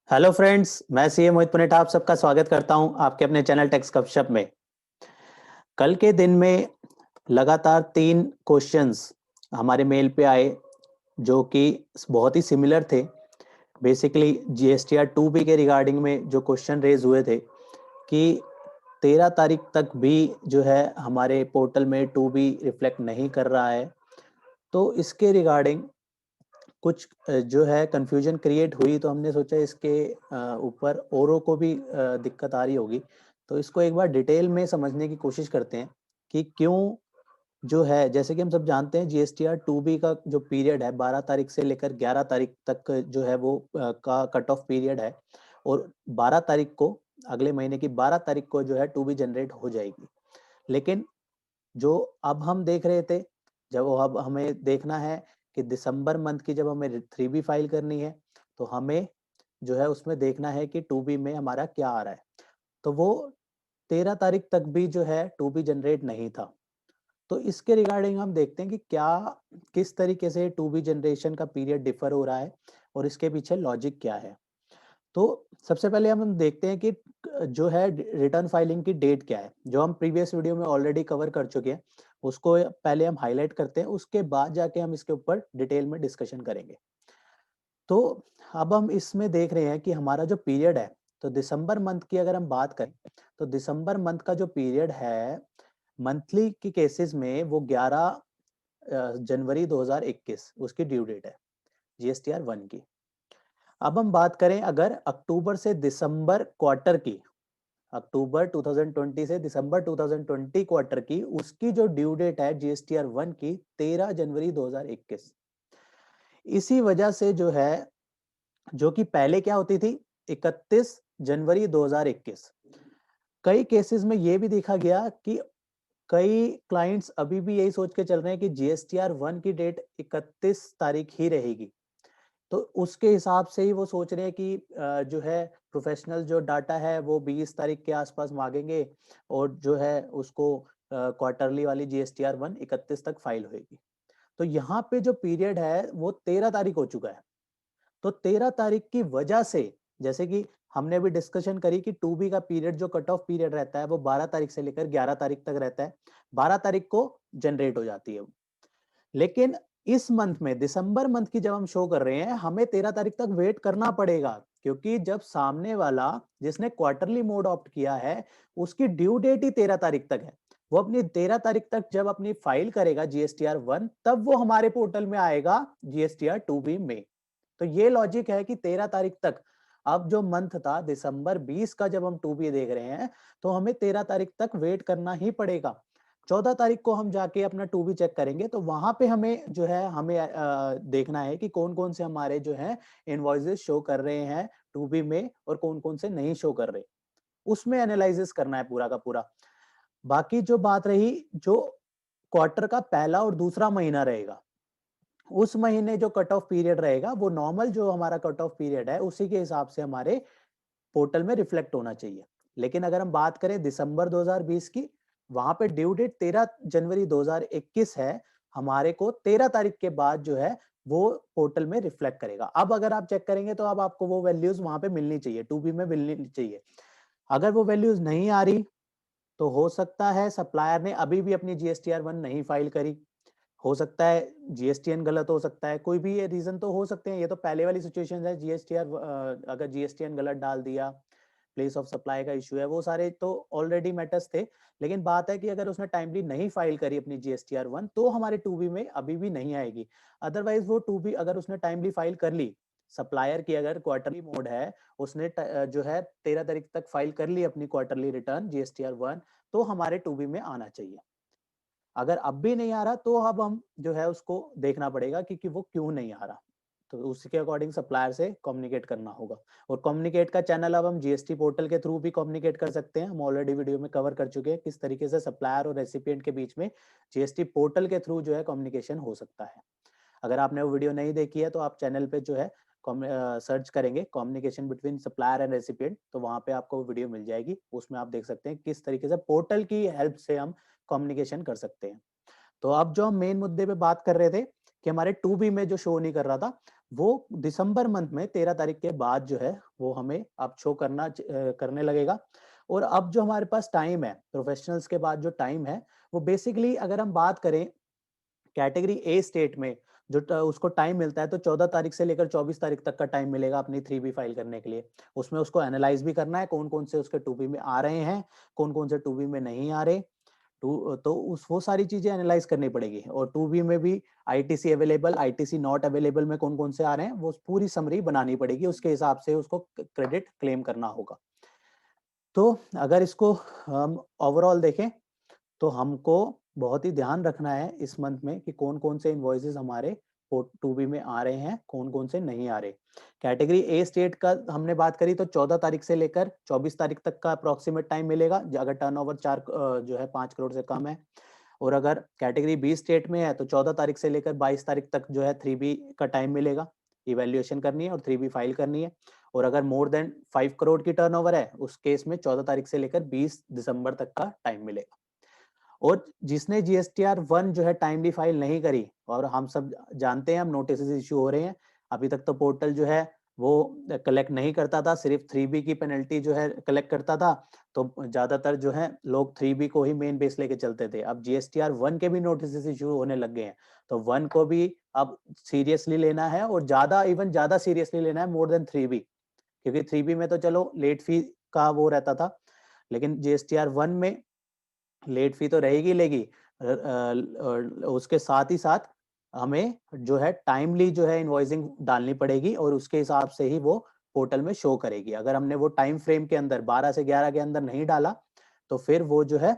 Hello friends, मैं CA मोहित पुनेठा आप सबका स्वागत करता हूं आपके अपने चैनल टेक्स गपशप में। कल के दिन में लगातार 3 क्वेश्चंस हमारे मेल पे आए जो कि बहुत ही सिमिलर थे। बेसिकली जीएसटीआर 2B के रिगार्डिंग में जो क्वेश्चन रेज हुए थे कि 13 तारीख तक भी जो है हमारे पोर्टल में 2B रिफ्लेक्ट नहीं कर रहा है। तो इसके रिगार्डिंग कुछ जो है कंफ्यूजन क्रिएट हुई, तो हमने सोचा इसके ऊपर औरों को भी दिक्कत आ रही होगी, तो इसको एक बार डिटेल में समझने की कोशिश करते हैं कि क्यों जो है, जैसे कि हम सब जानते हैं जीएसटीआर 2B का जो पीरियड है 12 तारीख से लेकर 11 तारीख तक जो है वो का कट ऑफ पीरियड है। और 12 तारीख को, अगले महीने की 12 तारीख को जो है 2B जनरेट हो जाएगी। लेकिन जो अब हम देख रहे थे, जब अब हमें देखना है कि दिसंबर मंथ की जब हमें 3B फाइल करनी है, तो हमें जो है उसमें देखना है कि 2B में हमारा क्या आ रहा है। तो वो 13 तारीख तक भी जो है 2B जनरेट नहीं था। तो इसके रिगार्डिंग हम देखते हैं कि क्या, किस तरीके से 2B जनरेशन का पीरियड डिफर हो रहा है और इसके पीछे लॉजिक क्या है। तो सबसे पहले हम देखते हैं कि जो है रिटर्न फाइलिंग की डेट क्या है, जो हम प्रीवियस वीडियो में ऑलरेडी कवर कर चुके हैं। उसको पहले हम हाईलाइट करते हैं, उसके बाद जाके हम इसके ऊपर डिटेल में डिस्कशन करेंगे। तो अब हम इसमें देख रहे हैं कि हमारा जो पीरियड है, तो दिसंबर मंथ की अगर हम बात करें, तो दिसंबर मंथ का जो पीरियड है मंथली की केसेस में वो 11 जनवरी 2021 उसकी ड्यू डेट है जीएसटीआर 1 की। अब हम बात करें अगर अक्टूबर से दिसंबर क्वार्टर की, अक्टूबर 2020 से दिसंबर 2020 क्वार्टर की, उसकी जो ड्यू डेट है जीएसटीआर 1 की 13 जनवरी 2021। इसी वजह से जो है, जो कि पहले क्या होती थी 31 जनवरी 2021। कई केसेस में ये भी देखा गया कि कई क्लाइंट्स अभी भी यही सोच के चल रहे हैं कि जीएसटीआर 1 की डेट 31 तारीख ही रहेगी। तो उसके हिसाब से ही वो सोच रहे हैं कि जो है प्रोफेशनल जो डाटा है वो 20 तारीख के आसपास मांगेंगे और जो है उसको क्वार्टरली वाली जीएसटीआर 1 31 तक फाइल होगी। तो यहाँ पे जो पीरियड है वो 13 तारीख हो चुका है। तो 13 तारीख की वजह से, जैसे कि हमने अभी डिस्कशन करी कि 2B का पीरियड जो कट ऑफ पीरियड रहता है वो 12 तारीख से लेकर 11 तारीख तक रहता है। 12 तारीख को जनरेट हो जाती है। लेकिन इस मंथ में, दिसंबर मंथ की जब हम शो कर रहे हैं, हमें 13 तारीख तक वेट करना पड़ेगा, क्योंकि जब सामने वाला जिसने क्वार्टरली मोड ऑप्ट किया है उसकी ड्यू डेट ही 13 तारीख तक है। वो अपनी 13 तारीख तक जब अपनी फाइल करेगा जीएसटीआर 1, तब वो हमारे पोर्टल में आएगा जीएसटीआर 2B में। तो ये लॉजिक है कि 13 तारीख तक, अब जो मंथ था दिसंबर 20 का जब हम 2B देख रहे हैं, तो हमें 13 तारीख तक वेट करना ही पड़ेगा। 14 तारीख को हम जाके अपना 2B चेक करेंगे, तो वहां पे हमें जो है हमें देखना है कि कौन कौन से हमारे जो है इनवॉइसेस शो कर रहे हैं 2B में और कौन कौन से नहीं शो कर रहे, उसमें एनालिसिस करना है पूरा का पूरा। बाकी जो बात रही, जो क्वार्टर का पहला और दूसरा महीना रहेगा, उस महीने जो कट ऑफ पीरियड रहेगा वो नॉर्मल जो हमारा कट ऑफ पीरियड है उसी के हिसाब से हमारे पोर्टल में रिफ्लेक्ट होना चाहिए। लेकिन अगर हम बात करें दिसंबर 2020 की, वहां पे ड्यू डेट 13 जनवरी 2021 है। हमारे को 13 तारीख के बाद जो है वो पोर्टल में रिफ्लेक्ट करेगा। अब अगर आप चेक करेंगे तो अब आपको वो वैल्यूज वहां पे मिलनी चाहिए, 2B में मिलनी चाहिए। अगर वो वैल्यूज नहीं आ रही, तो हो सकता है सप्लायर ने अभी भी अपनी जीएसटीआर 1 नहीं फाइल करी, हो सकता है जीएसटीएन गलत हो सकता है, कोई भी ये रीजन तो हो सकते हैं। ये तो पहले वाली सिचुएशन है, जीएसटीआर अगर जीएसटीएन गलत डाल दिया, प्लेस ऑफ सप्लाई का इशू है, वो सारे तो ऑलरेडी मैटर्स थे। लेकिन बात है कि अगर उसने टाइमली नहीं फाइल करी अपनी जीएसटीआर 1, तो हमारे 2B में अभी भी नहीं आएगी। अदरवाइज वो 2B अगर उसने टाइमली फाइल कर ली, सप्लायर की अगर क्वार्टरली मोड है, उसने जो है 13 तारीख तक फाइल कर ली अपनी क्वार्टरली रिटर्न जीएसटीआर 1, तो हमारे 2B में आना चाहिए। अगर अब भी नहीं आ रहा, तो अब हम जो है उसको देखना पड़ेगा कि वो क्यों नहीं आ रहा। तो उसके अकॉर्डिंग सप्लायर से कम्युनिकेट करना होगा। और कम्युनिकेट का चैनल अब हम जीएसटी पोर्टल के थ्रू भी कम्युनिकेट कर सकते हैं। हम ऑलरेडी वीडियो में कवर कर चुके हैं किस तरीके से सप्लायर और रेसिपिएंट के बीच में जीएसटी पोर्टल के थ्रू जो है कम्युनिकेशन हो सकता है। अगर आपने वो वीडियो नहीं देखी है, तो आप चैनल पे जो है सर्च करेंगे communication between supplier and recipient, तो वहां पे आपको वो वीडियो मिल जाएगी। उसमें आप देख सकते हैं किस तरीके से पोर्टल की हेल्प से हम कम्युनिकेशन कर सकते हैं। तो अब जो हम मेन मुद्दे पे बात कर रहे थे कि हमारे 2B में जो शो नहीं कर रहा था वो दिसंबर मंथ में 13 तारीख के बाद जो है वो हमें अब शो करने लगेगा। और अब जो हमारे पास टाइम है प्रोफेशनल्स के बाद जो टाइम है वो बेसिकली अगर हम बात करें कैटेगरी ए स्टेट में जो उसको टाइम मिलता है तो 14 तारीख से लेकर 24 तारीख तक का टाइम मिलेगा अपनी 3B फाइल करने के लिए। उसमें उसको एनालाइज भी करना है कौन कौन से उसके 2B में आ रहे हैं, कौन कौन से 2B में नहीं आ रहे। तो वो सारी चीजें एनालाइज करनी पड़ेगी। और 2B में भी ITC available, ITC not available में कौन कौन से आ रहे हैं वो पूरी समरी बनानी पड़ेगी, उसके हिसाब से उसको क्रेडिट क्लेम करना होगा। तो अगर इसको हम ओवरऑल देखें तो हमको बहुत ही ध्यान रखना है इस मंथ में कि कौन कौन से इनवॉइसेस हमारे 2B में आ रहे हैं, कौन कौन से नहीं आ रहे। कैटेगरी ए स्टेट का हमने बात करी तो 14 तारीख से लेकर 24 तारीख तक का अप्रोक्सीमेट टाइम मिलेगा अगर टर्नओवर 5 करोड़ से कम है। और अगर कैटेगरी बी स्टेट में है तो 14 तारीख से लेकर 22 तारीख तक जो है 3B का टाइम मिलेगा, इवेल्युएशन करनी है और 3B फाइल करनी है। और अगर मोर देन 5 करोड़ की टर्नओवर है उस केस में 14 तारीख से लेकर 20 दिसंबर तक का टाइम मिलेगा। और जिसने GSTR 1 जो है टाइमली फाइल नहीं करी, और हम सब जानते हैं हम नोटिस इशू हो रहे हैं, अभी तक तो पोर्टल जो है वो कलेक्ट नहीं करता था, सिर्फ 3B की पेनल्टी जो है कलेक्ट करता था। तो ज्यादातर जो है लोग 3B को ही मेन बेस लेके चलते थे। अब GSTR 1 के भी नोटिस इशू होने लग गए हैं, तो 1 को भी अब सीरियसली लेना है और ज्यादा सीरियसली लेना है मोर देन 3B। क्योंकि 3B में तो चलो लेट फी का वो रहता था, लेकिन GSTR 1 में लेट फी तो रहेगी लेगी, उसके साथ ही साथ हमें जो है टाइमली जो है इनवॉइसिंग डालनी पड़ेगी और उसके हिसाब से ही वो पोर्टल में शो करेगी। अगर हमने वो टाइम फ्रेम के अंदर 12 से 11 के अंदर नहीं डाला तो फिर वो जो है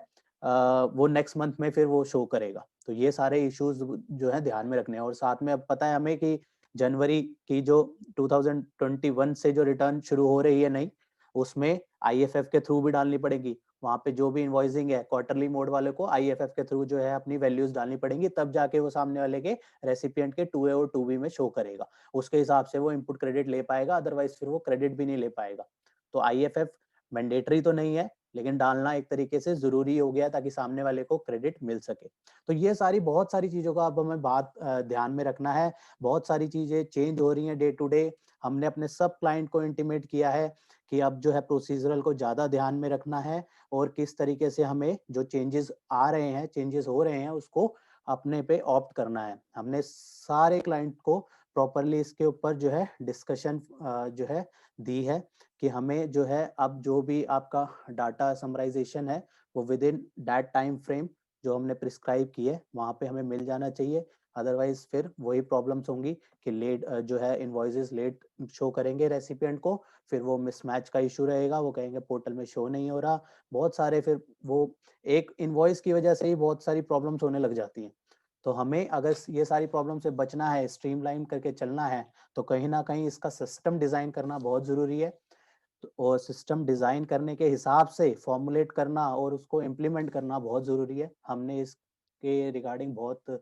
वो नेक्स्ट मंथ में फिर वो शो करेगा। तो ये सारे इश्यूज जो है ध्यान में रखने हैं। और साथ में अब पता है हमें कि जनवरी की जो 2021 से जो रिटर्न शुरू हो रही है नई, उसमें IFF के थ्रू भी डालनी पड़ेगी। वहां पे जो भी इनवॉइसिंग है क्वार्टरली मोड वाले को IFF के थ्रू जो है अपनी वैल्यूज डालनी पड़ेंगी, तब जाके वो सामने वाले के रेसिपिएंट के 2A और 2B में शो करेगा। उसके हिसाब से वो इनपुट क्रेडिट ले पाएगा, अदरवाइज फिर वो क्रेडिट भी नहीं ले पाएगा। तो IFF मैंडेटरी तो नहीं है, लेकिन डालना एक तरीके से जरूरी हो गया ताकि सामने वाले को क्रेडिट मिल सके। तो ये बहुत सारी चीजों का अब हमें ध्यान में रखना है। बहुत सारी चीजें चेंज हो रही हैं डे टू डे। हमने अपने सब क्लाइंट को इंटीमेट किया है कि अब जो है प्रोसीजरल को ज्यादा ध्यान में रखना है और किस तरीके से हमें जो चेंजेस हो रहे हैं उसको अपने पे ऑप्ट करना है। हमने सारे क्लाइंट को प्रॉपरली इसके ऊपर जो है डिस्कशन जो है दी है कि हमें जो है अब जो भी आपका डाटा समराइजेशन है वो with in that time frame जो हमने प्रिस्क्राइब की है वहां पे हमें मिल जाना चाहिए। अदरवाइज फिर वही प्रॉब्लम्स होंगी कि लेट जो है इनवॉइसेस लेट शो करेंगे रेसिपिएंट को, फिर वो मिसमैच का इशू रहेगा, वो कहेंगे पोर्टल में शो नहीं हो रहा। बहुत सारे फिर वो एक इनवॉइस की वजह से ही बहुत सारी प्रॉब्लम्स होने लग जाती हैं। तो हमें अगर ये सारी प्रॉब्लम से बचना है, स्ट्रीमलाइन करके चलना है, तो कहीं ना कहीं इसका सिस्टम डिजाइन करना बहुत जरूरी है। और सिस्टम डिजाइन करने के हिसाब से फॉर्मुलेट करना और उसको इम्प्लीमेंट करना बहुत जरूरी है। हमने इसके रिगार्डिंग बहुत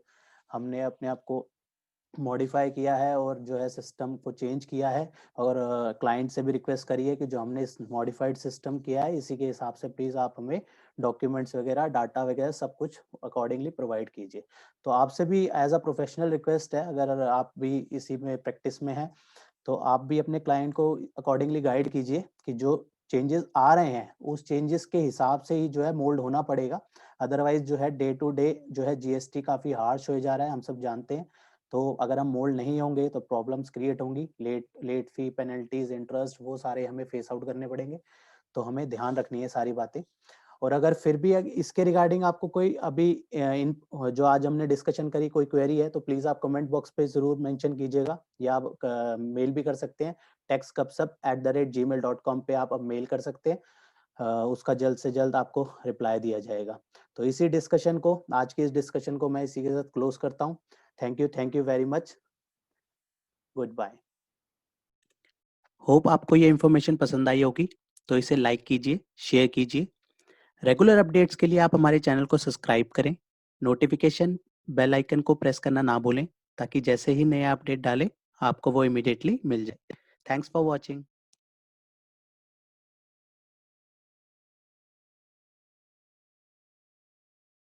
हमने अपने आप को मॉडिफाई किया है और जो है सिस्टम को चेंज किया है। और क्लाइंट से भी रिक्वेस्ट करी है कि जो हमने इस मॉडिफाइड सिस्टम किया है इसी के हिसाब से प्लीज आप हमें डॉक्यूमेंट्स वगैरह, डाटा वगैरह सब कुछ अकॉर्डिंगली प्रोवाइड कीजिए। तो आपसे भी एज अ प्रोफेशनल रिक्वेस्ट है, अगर आप भी इसी में प्रैक्टिस में हैं तो आप भी अपने क्लाइंट को अकॉर्डिंगली गाइड कीजिए कि जो चेंजेस आ रहे हैं उस चेंजेस के हिसाब से ही जो है मोल्ड होना पड़ेगा। अदरवाइज जो है डे टू डे जो है GST काफी हार्श हो जा रहा है, हम सब जानते हैं। तो अगर हम मोल्ड नहीं होंगे तो प्रॉब्लम्स क्रिएट होंगी, लेट फी, पेनल्टीज, इंटरेस्ट, वो सारे हमें फेस आउट करने पड़ेंगे। तो हमें ध्यान रखनी है सारी बातें। और अगर फिर भी इसके रिगार्डिंग आपको कोई अभी इन जो आज हमने डिस्कशन करी कोई क्वेरी है तो प्लीज आप कमेंट बॉक्स पे जरूर मेंशन कीजिएगा, या आप मेल भी कर सकते हैं। techsgupsup@gmail.com पे आप अब मेल कर सकते हैं। उसका जल्द से जल्द आपको रिप्लाई दिया जाएगा। तो इसी डिस्कशन को, आज की इस डिस्कशन को मैं इसी के साथ क्लोज करता हूँ। Thank you very much. Good bye. Hope आपको ये इन्फॉर्मेशन पसंद आई होगी, तो इसे लाइक कीजिए, शेयर कीजिए। रेगुलर अपडेट्स के लिए आप हमारे चैनल को सब्सक्राइब करें। नोटिफिकेशन बेल आइकन को प्रेस करना ना भूलें ताकि जैसे ही नया अपडेट डालें आपको वो इमीडिएटली मिल जाए। Thanks for watching.